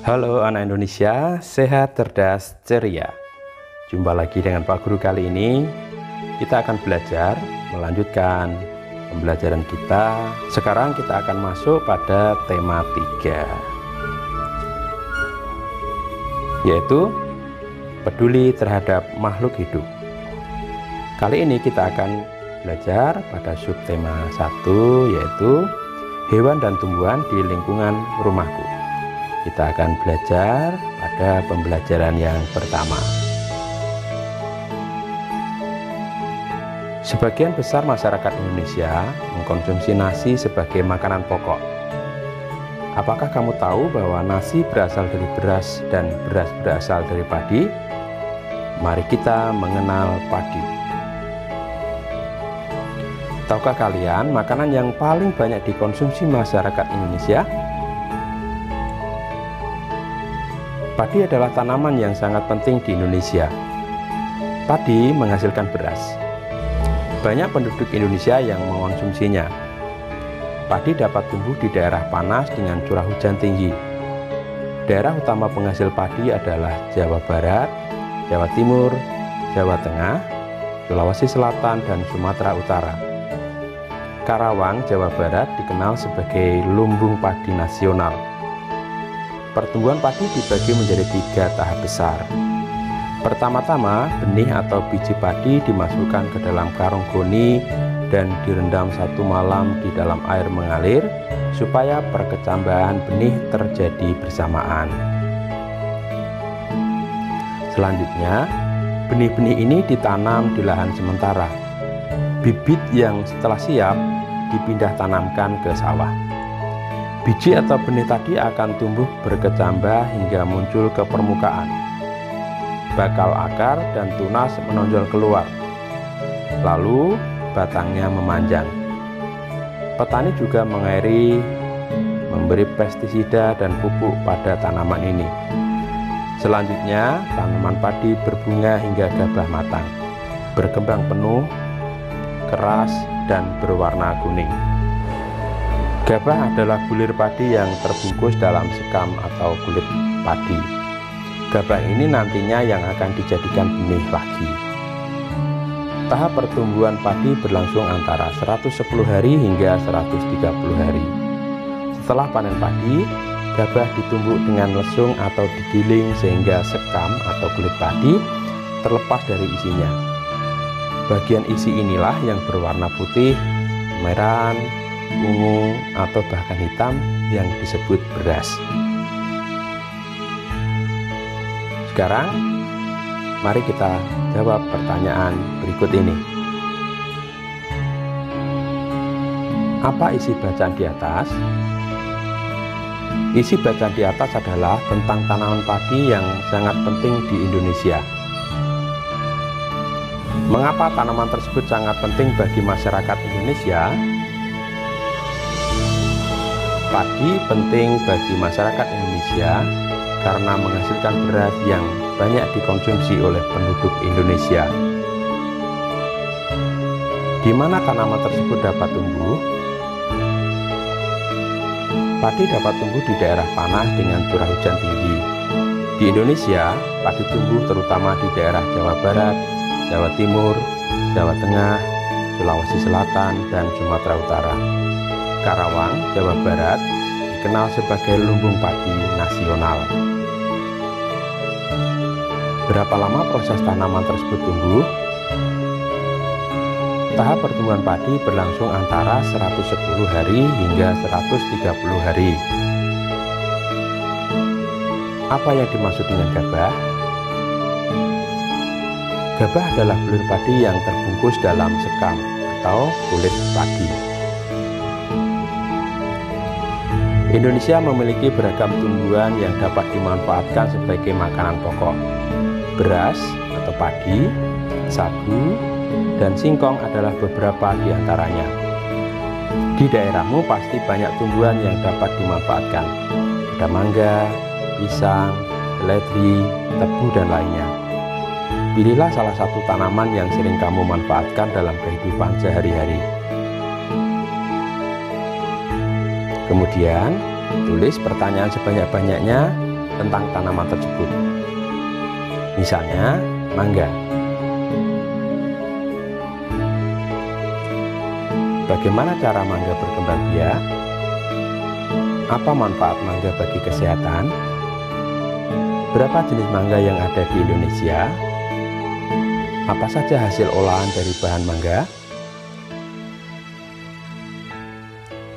Halo anak Indonesia, sehat, cerdas, ceria. Jumpa lagi dengan Pak Guru. Kali ini kita akan belajar melanjutkan pembelajaran kita. Sekarang kita akan masuk pada tema 3, yaitu peduli terhadap makhluk hidup. Kali ini kita akan belajar pada subtema 1, yaitu hewan dan tumbuhan di lingkungan rumahku. Kita akan belajar pada pembelajaran yang pertama. Sebagian besar masyarakat Indonesia mengkonsumsi nasi sebagai makanan pokok. Apakah kamu tahu bahwa nasi berasal dari beras dan beras berasal dari padi? Mari kita mengenal padi. Tahukah kalian makanan yang paling banyak dikonsumsi masyarakat Indonesia? Padi adalah tanaman yang sangat penting di Indonesia. Padi menghasilkan beras. Banyak penduduk Indonesia yang mengkonsumsinya. Padi dapat tumbuh di daerah panas dengan curah hujan tinggi. Daerah utama penghasil padi adalah Jawa Barat, Jawa Timur, Jawa Tengah, Sulawesi Selatan, dan Sumatera Utara. Karawang, Jawa Barat dikenal sebagai lumbung padi nasional. Pertumbuhan padi dibagi menjadi 3 tahap besar. Pertama-tama, benih atau biji padi dimasukkan ke dalam karung goni dan direndam 1 malam di dalam air mengalir supaya perkecambahan benih terjadi bersamaan. Selanjutnya, benih-benih ini ditanam di lahan sementara. Bibit yang setelah siap dipindah tanamkan ke sawah. Biji atau benih tadi akan tumbuh berkecambah hingga muncul ke permukaan. Bakal akar dan tunas menonjol keluar. Lalu batangnya memanjang. Petani juga mengairi, memberi pestisida dan pupuk pada tanaman ini. Selanjutnya, tanaman padi berbunga hingga gabah matang, berkembang penuh, keras, dan berwarna kuning. Gabah adalah bulir padi yang terbungkus dalam sekam atau kulit padi. Gabah ini nantinya yang akan dijadikan benih lagi. Tahap pertumbuhan padi berlangsung antara 110 hari hingga 130 hari. Setelah panen padi, gabah ditumbuk dengan lesung atau digiling sehingga sekam atau kulit padi terlepas dari isinya. Bagian isi inilah yang berwarna putih, kemerahan, ungu, atau bahkan hitam yang disebut beras. Sekarang, mari kita jawab pertanyaan berikut ini. Apa isi bacaan di atas? Isi bacaan di atas adalah tentang tanaman padi yang sangat penting di Indonesia. Mengapa tanaman tersebut sangat penting bagi masyarakat Indonesia? Padi penting bagi masyarakat Indonesia karena menghasilkan beras yang banyak dikonsumsi oleh penduduk Indonesia. Di mana tanaman tersebut dapat tumbuh? Padi dapat tumbuh di daerah panas dengan curah hujan tinggi. Di Indonesia, padi tumbuh terutama di daerah Jawa Barat, Jawa Timur, Jawa Tengah, Sulawesi Selatan, dan Sumatera Utara. Karawang, Jawa Barat dikenal sebagai lumbung padi nasional. Berapa lama proses tanaman tersebut tumbuh? Tahap pertumbuhan padi berlangsung antara 110 hari hingga 130 hari. Apa yang dimaksud dengan gabah? Gabah adalah bulir padi yang terbungkus dalam sekam atau kulit padi. Indonesia memiliki beragam tumbuhan yang dapat dimanfaatkan sebagai makanan pokok. Beras atau padi, sagu, dan singkong adalah beberapa di antaranya. Di daerahmu pasti banyak tumbuhan yang dapat dimanfaatkan. Ada mangga, pisang, seledri, tebu, dan lainnya. Pilihlah salah satu tanaman yang sering kamu manfaatkan dalam kehidupan sehari-hari. Kemudian, tulis pertanyaan sebanyak-banyaknya tentang tanaman tersebut. Misalnya, mangga. Bagaimana cara mangga berkembang biak? Apa manfaat mangga bagi kesehatan? Berapa jenis mangga yang ada di Indonesia? Apa saja hasil olahan dari bahan mangga?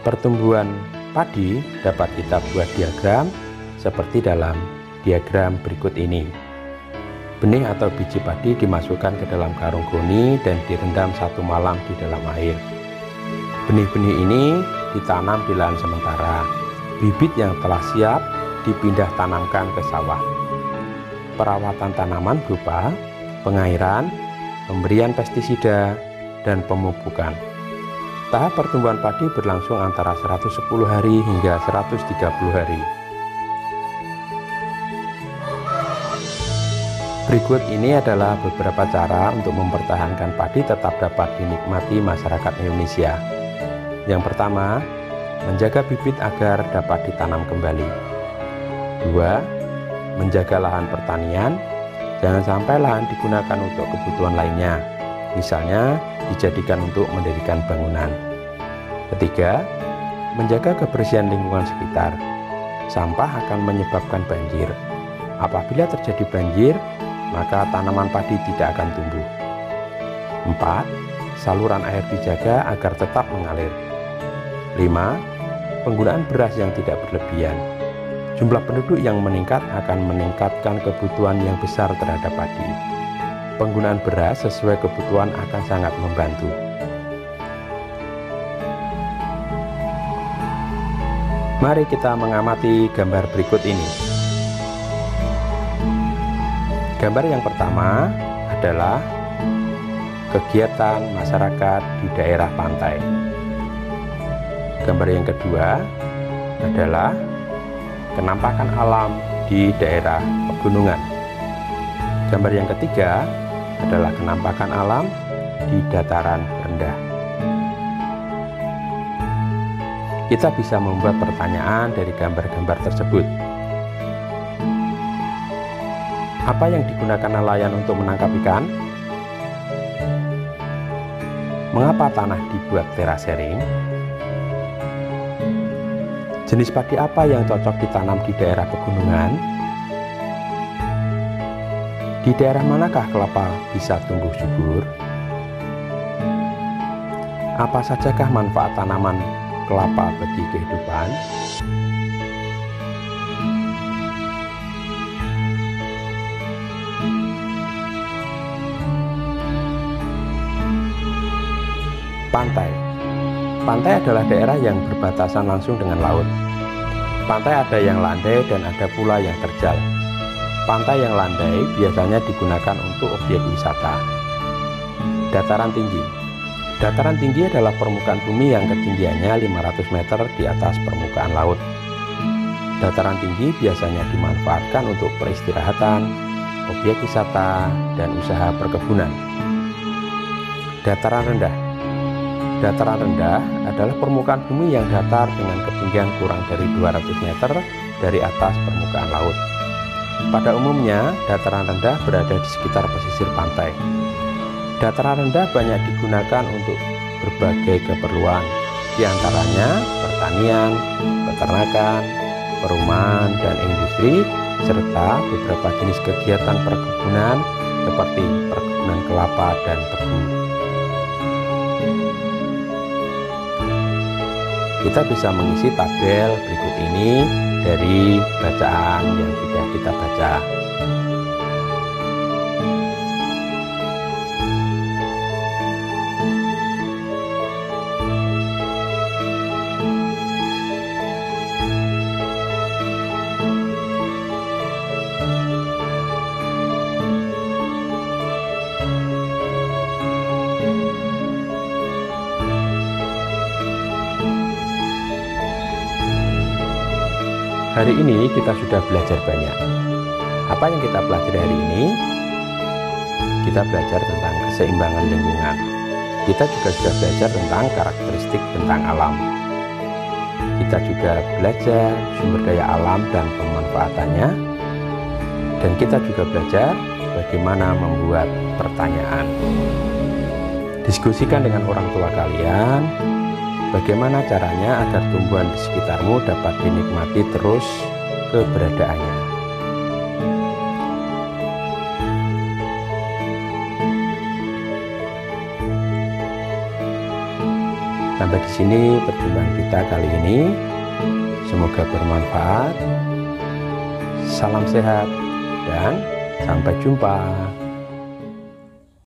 Pertumbuhan padi dapat kita buat diagram seperti dalam diagram berikut ini. Benih atau biji padi dimasukkan ke dalam karung goni dan direndam 1 malam di dalam air. Benih-benih ini ditanam di lahan sementara. Bibit yang telah siap dipindah tanamkan ke sawah. Perawatan tanaman berupa pengairan, pemberian pestisida, dan pemupukan. Tahap pertumbuhan padi berlangsung antara 110 hari hingga 130 hari. Berikut ini adalah beberapa cara untuk mempertahankan padi tetap dapat dinikmati masyarakat Indonesia. Yang pertama, menjaga bibit agar dapat ditanam kembali. 2. Menjaga lahan pertanian, jangan sampai lahan digunakan untuk kebutuhan lainnya, misalnya dijadikan untuk mendirikan bangunan. Ketiga, menjaga kebersihan lingkungan sekitar. Sampah akan menyebabkan banjir. Apabila terjadi banjir, maka tanaman padi tidak akan tumbuh. 4. Saluran air dijaga agar tetap mengalir. 5. Penggunaan beras yang tidak berlebihan. Jumlah penduduk yang meningkat akan meningkatkan kebutuhan yang besar terhadap padi. Penggunaan beras sesuai kebutuhan akan sangat membantu. Mari kita mengamati gambar berikut ini. Gambar yang pertama adalah kegiatan masyarakat di daerah pantai. Gambar yang kedua adalah kenampakan alam di daerah pegunungan. Gambar yang ketiga adalah kenampakan alam di dataran rendah. Kita bisa membuat pertanyaan dari gambar-gambar tersebut. Apa yang digunakan nelayan untuk menangkap ikan? Mengapa tanah dibuat terasering? Jenis padi apa yang cocok ditanam di daerah pegunungan? Di daerah manakah kelapa bisa tumbuh subur? Apa sajakah manfaat tanaman kelapa bagi kehidupan? Pantai. Pantai adalah daerah yang berbatasan langsung dengan laut. Pantai ada yang landai dan ada pula yang terjal. Pantai yang landai biasanya digunakan untuk objek wisata. Dataran tinggi. Dataran tinggi adalah permukaan bumi yang ketinggiannya 500 meter di atas permukaan laut. Dataran tinggi biasanya dimanfaatkan untuk peristirahatan, objek wisata, dan usaha perkebunan. Dataran rendah. Dataran rendah adalah permukaan bumi yang datar dengan ketinggian kurang dari 200 meter dari atas permukaan laut. Pada umumnya, dataran rendah berada di sekitar pesisir pantai. Dataran rendah banyak digunakan untuk berbagai keperluan, di antaranya pertanian, peternakan, perumahan, dan industri, serta beberapa jenis kegiatan perkebunan seperti perkebunan kelapa dan tebu. Kita bisa mengisi tabel berikut ini dari bacaan yang sudah kita baca. Hari ini kita sudah belajar banyak. Apa yang kita pelajari hari ini? Kita belajar tentang keseimbangan lingkungan. Kita juga sudah belajar tentang karakteristik bentang alam. Kita juga belajar sumber daya alam dan pemanfaatannya, dan kita juga belajar bagaimana membuat pertanyaan. Diskusikan dengan orang tua kalian bagaimana caranya agar tumbuhan di sekitarmu dapat dinikmati terus keberadaannya. Sampai di sini perjumpaan kita kali ini. Semoga bermanfaat. Salam sehat dan sampai jumpa.